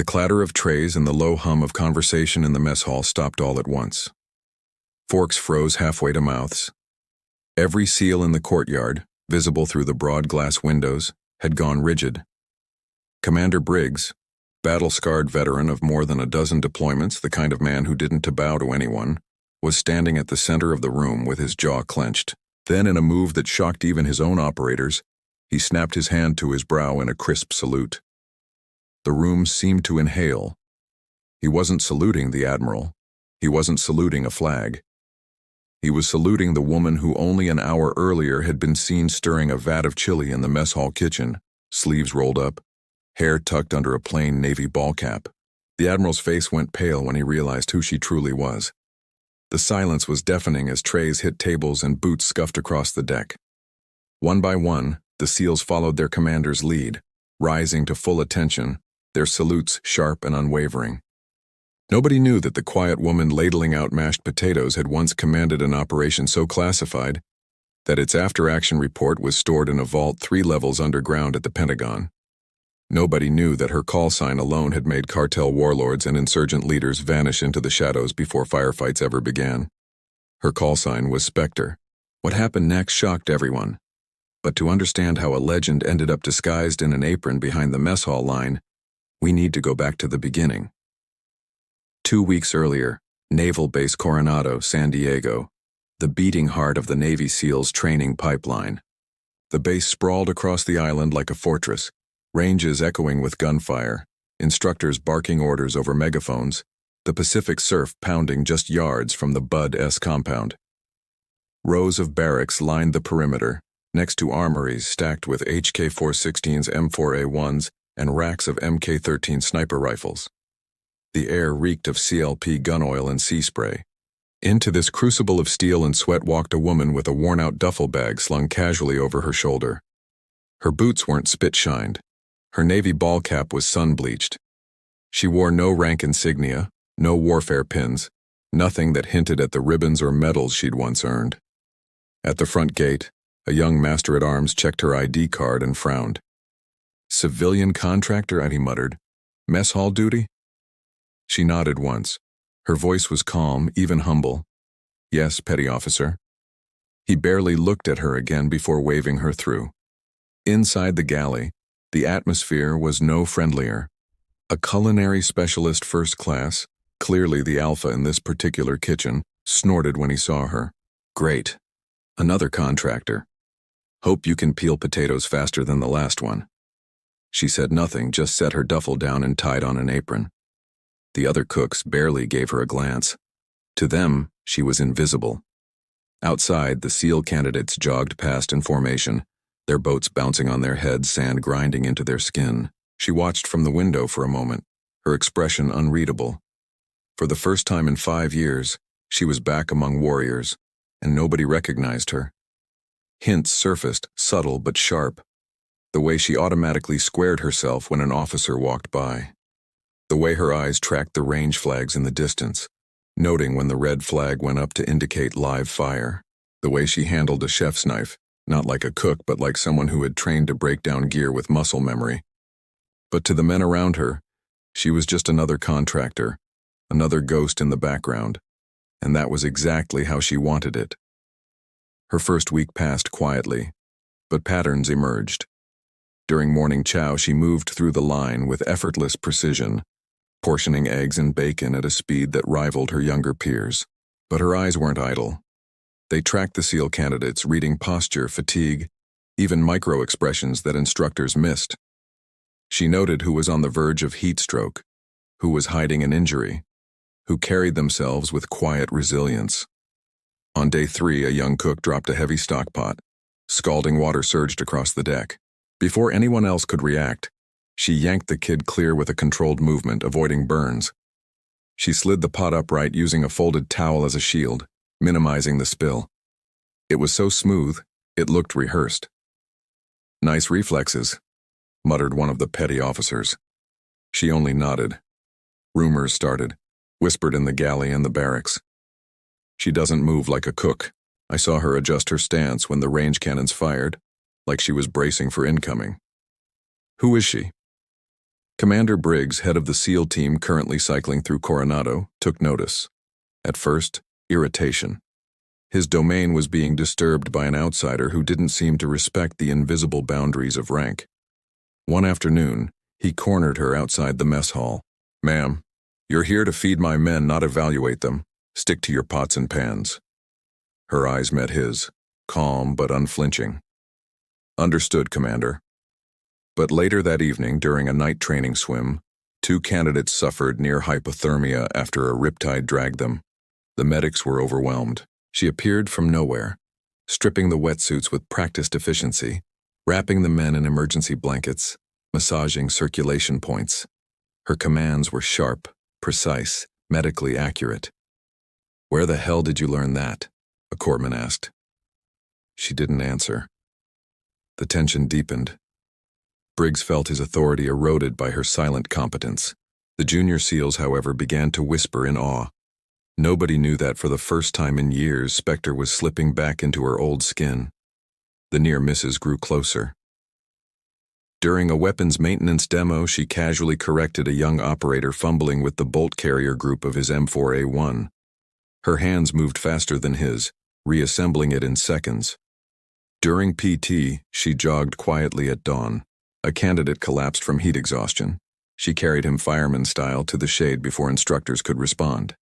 The clatter of trays and the low hum of conversation in the mess hall stopped all at once. Forks froze halfway to mouths. Every seal in the courtyard, visible through the broad glass windows, had gone rigid. Commander Briggs, battle-scarred veteran of more than a dozen deployments, the kind of man who didn't bow to anyone, was standing at the center of the room with his jaw clenched. Then, in a move that shocked even his own operators, he snapped his hand to his brow in a crisp salute. The room seemed to inhale. He wasn't saluting the admiral. He wasn't saluting a flag. He was saluting the woman who only an hour earlier had been seen stirring a vat of chili in the mess hall kitchen, sleeves rolled up, hair tucked under a plain navy ball cap. The admiral's face went pale when he realized who she truly was. The silence was deafening as trays hit tables and boots scuffed across the deck. One by one, the SEALs followed their commander's lead, rising to full attention, their salutes sharp and unwavering. Nobody knew that the quiet woman ladling out mashed potatoes had once commanded an operation so classified that its after-action report was stored in a vault 3 levels underground at the Pentagon. Nobody knew that her call sign alone had made cartel warlords and insurgent leaders vanish into the shadows before firefights ever began. Her call sign was Spectre. What happened next shocked everyone. But to understand how a legend ended up disguised in an apron behind the mess hall line, we need to go back to the beginning. 2 weeks earlier, Naval Base Coronado, San Diego, the beating heart of the Navy SEALs training pipeline. The base sprawled across the island like a fortress, ranges echoing with gunfire, instructors barking orders over megaphones, the Pacific surf pounding just yards from the Bud-S compound. Rows of barracks lined the perimeter, next to armories stacked with HK-416s, M4A1s, and racks of MK-13 sniper rifles. The air reeked of CLP gun oil and sea spray. Into this crucible of steel and sweat walked a woman with a worn-out duffel bag slung casually over her shoulder. Her boots weren't spit-shined. Her navy ball cap was sun-bleached. She wore no rank insignia, no warfare pins, nothing that hinted at the ribbons or medals she'd once earned. At the front gate, a young master-at-arms checked her ID card and frowned. "Civilian contractor," he muttered. "Mess hall duty?" She nodded once. Her voice was calm, even humble. "Yes, petty officer." He barely looked at her again before waving her through. Inside the galley, the atmosphere was no friendlier. A culinary specialist first class, clearly the alpha in this particular kitchen, snorted when he saw her. "Great. Another contractor. Hope you can peel potatoes faster than the last one." She said nothing, just set her duffel down and tied on an apron. The other cooks barely gave her a glance. To them, she was invisible. Outside, the SEAL candidates jogged past in formation, their boats bouncing on their heads, sand grinding into their skin. She watched from the window for a moment, her expression unreadable. For the first time in 5 years, she was back among warriors, and nobody recognized her. Hints surfaced, subtle but sharp. The way she automatically squared herself when an officer walked by. The way her eyes tracked the range flags in the distance, noting when the red flag went up to indicate live fire. The way she handled a chef's knife, not like a cook but like someone who had trained to break down gear with muscle memory. But to the men around her, she was just another contractor, another ghost in the background, and that was exactly how she wanted it. Her first week passed quietly, but patterns emerged. During morning chow, she moved through the line with effortless precision, portioning eggs and bacon at a speed that rivaled her younger peers. But her eyes weren't idle. They tracked the SEAL candidates, reading posture, fatigue, even micro-expressions that instructors missed. She noted who was on the verge of heat stroke, who was hiding an injury, who carried themselves with quiet resilience. On day 3, a young cook dropped a heavy stock pot. Scalding water surged across the deck. Before anyone else could react, she yanked the kid clear with a controlled movement, avoiding burns. She slid the pot upright using a folded towel as a shield, minimizing the spill. It was so smooth, it looked rehearsed. "Nice reflexes," muttered one of the petty officers. She only nodded. Rumors started, whispered in the galley and the barracks. "She doesn't move like a cook. I saw her adjust her stance when the range cannons fired, like she was bracing for incoming." "Who is she?" Commander Briggs, head of the SEAL team currently cycling through Coronado, took notice. At first, irritation. His domain was being disturbed by an outsider who didn't seem to respect the invisible boundaries of rank. One afternoon, he cornered her outside the mess hall. "Ma'am, you're here to feed my men, not evaluate them. Stick to your pots and pans." Her eyes met his, calm but unflinching. "Understood, Commander." But later that evening, during a night training swim, 2 candidates suffered near hypothermia after a riptide dragged them. The medics were overwhelmed. She appeared from nowhere, stripping the wetsuits with practiced efficiency, wrapping the men in emergency blankets, massaging circulation points. Her commands were sharp, precise, medically accurate. "Where the hell did you learn that?" a corpsman asked. She didn't answer. The tension deepened. Briggs felt his authority eroded by her silent competence. The junior SEALs, however, began to whisper in awe. Nobody knew that for the first time in years, Spectre was slipping back into her old skin. The near misses grew closer. During a weapons maintenance demo, she casually corrected a young operator fumbling with the bolt carrier group of his M4A1. Her hands moved faster than his, reassembling it in seconds. During PT, she jogged quietly at dawn. A candidate collapsed from heat exhaustion. She carried him fireman style to the shade before instructors could respond.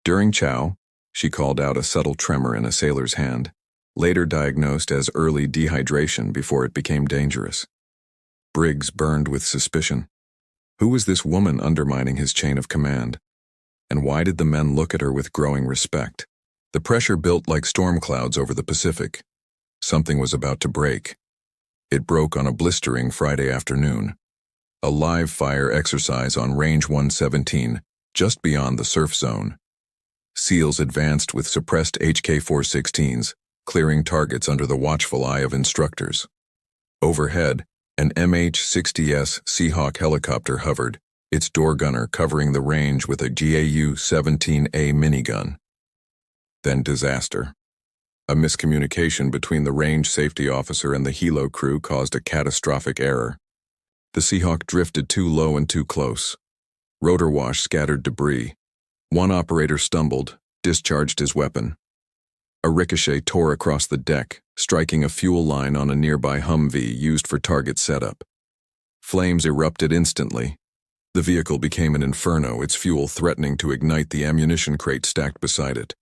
During chow, she called out a subtle tremor in a sailor's hand, later diagnosed as early dehydration before it became dangerous. Briggs burned with suspicion. Who was this woman undermining his chain of command? And why did the men look at her with growing respect? The pressure built like storm clouds over the Pacific. Something was about to break. It broke on a blistering Friday afternoon. A live fire exercise on Range 117, just beyond the surf zone. SEALs advanced with suppressed HK-416s, clearing targets under the watchful eye of instructors. Overhead, an MH-60S Seahawk helicopter hovered, its door gunner covering the range with a GAU-17A minigun. Then disaster. A miscommunication between the range safety officer and the helo crew caused a catastrophic error. The Seahawk drifted too low and too close. Rotor wash scattered debris. One operator stumbled, discharged his weapon. A ricochet tore across the deck, striking a fuel line on a nearby Humvee used for target setup. Flames erupted instantly. The vehicle became an inferno, its fuel threatening to ignite the ammunition crate stacked beside it.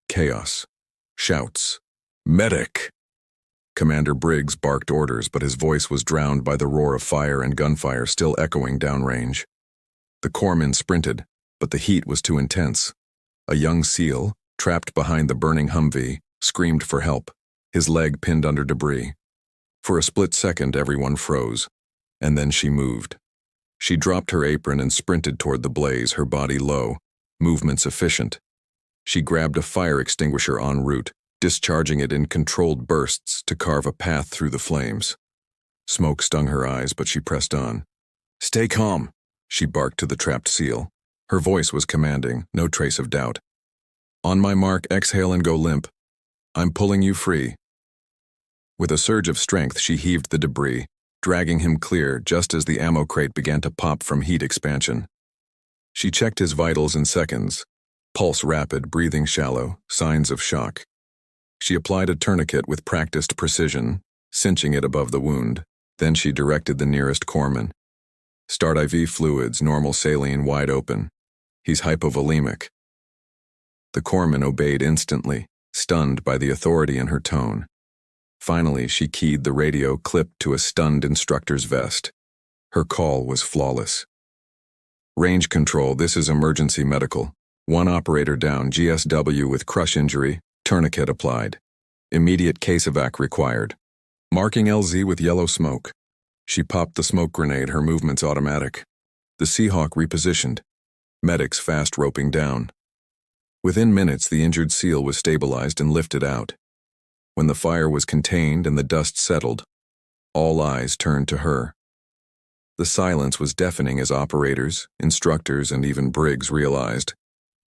Chaos. Shouts. "Medic!" Commander Briggs barked orders, but his voice was drowned by the roar of fire and gunfire still echoing downrange. The corpsmen sprinted, but the heat was too intense. A young SEAL, trapped behind the burning Humvee, screamed for help, his leg pinned under debris. For a split second, everyone froze, and then she moved. She dropped her apron and sprinted toward the blaze, her body low, movements efficient. She grabbed a fire extinguisher en route, discharging it in controlled bursts to carve a path through the flames. Smoke stung her eyes, but she pressed on. "Stay calm," she barked to the trapped SEAL. Her voice was commanding, no trace of doubt. "On my mark, exhale and go limp. I'm pulling you free." With a surge of strength, she heaved the debris, dragging him clear just as the ammo crate began to pop from heat expansion. She checked his vitals in seconds. Pulse rapid, breathing shallow, signs of shock. She applied a tourniquet with practiced precision, cinching it above the wound. Then she directed the nearest corpsman. "Start IV fluids, normal saline wide open. He's hypovolemic." The corpsman obeyed instantly, stunned by the authority in her tone. Finally, she keyed the radio clipped to a stunned instructor's vest. Her call was flawless. "Range control, this is emergency medical. One operator down, GSW with crush injury, tourniquet applied. Immediate case evac required. Marking LZ with yellow smoke." She popped the smoke grenade, her movements automatic. The Seahawk repositioned. Medics fast roping down. Within minutes, the injured SEAL was stabilized and lifted out. When the fire was contained and the dust settled, all eyes turned to her. The silence was deafening as operators, instructors, and even Briggs realized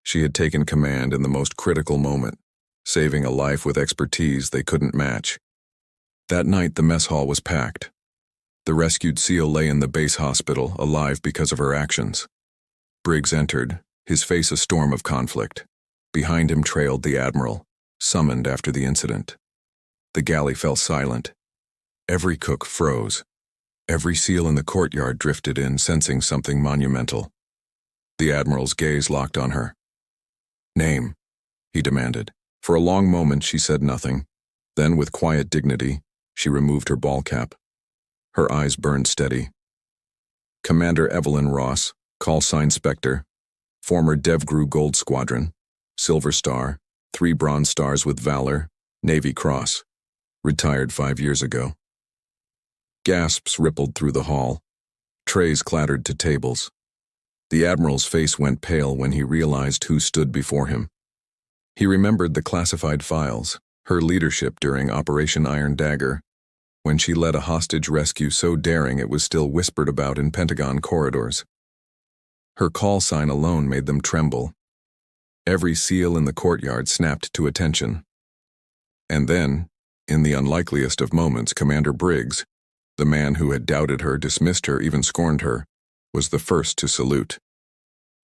she had taken command in the most critical moment, saving a life with expertise they couldn't match. That night, the mess hall was packed. The rescued SEAL lay in the base hospital, alive because of her actions. Briggs entered, his face a storm of conflict. Behind him trailed the Admiral, summoned after the incident. The galley fell silent. Every cook froze. Every SEAL in the courtyard drifted in, sensing something monumental. The Admiral's gaze locked on her. "Name," he demanded. For a long moment she said nothing. Then, with quiet dignity, she removed her ball cap. Her eyes burned steady. "Commander Evelyn Ross, call sign Spectre, former DevGru Gold Squadron, Silver Star, 3 Bronze Stars with Valor, Navy Cross. Retired 5 years ago." Gasps rippled through the hall. Trays clattered to tables. The Admiral's face went pale when he realized who stood before him. He remembered the classified files, her leadership during Operation Iron Dagger, when she led a hostage rescue so daring it was still whispered about in Pentagon corridors. Her call sign alone made them tremble. Every SEAL in the courtyard snapped to attention. And then, in the unlikeliest of moments, Commander Briggs, the man who had doubted her, dismissed her, even scorned her, was the first to salute.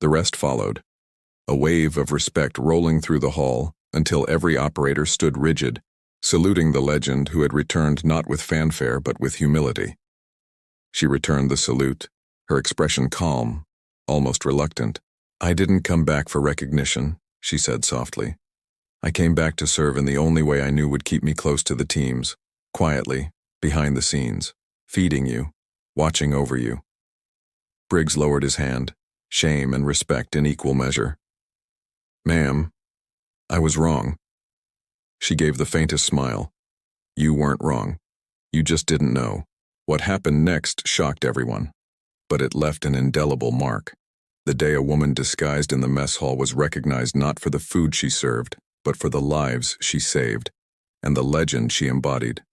The rest followed, a wave of respect rolling through the hall until every operator stood rigid, saluting the legend who had returned not with fanfare but with humility. She returned the salute, her expression calm, almost reluctant. "I didn't come back for recognition," she said softly. "I came back to serve in the only way I knew would keep me close to the teams, quietly, behind the scenes, feeding you, watching over you." Briggs lowered his hand, shame and respect in equal measure. "Ma'am, I was wrong." She gave the faintest smile. "You weren't wrong. You just didn't know." What happened next shocked everyone, but it left an indelible mark. The day a woman disguised in the mess hall was recognized not for the food she served, but for the lives she saved, and the legend she embodied.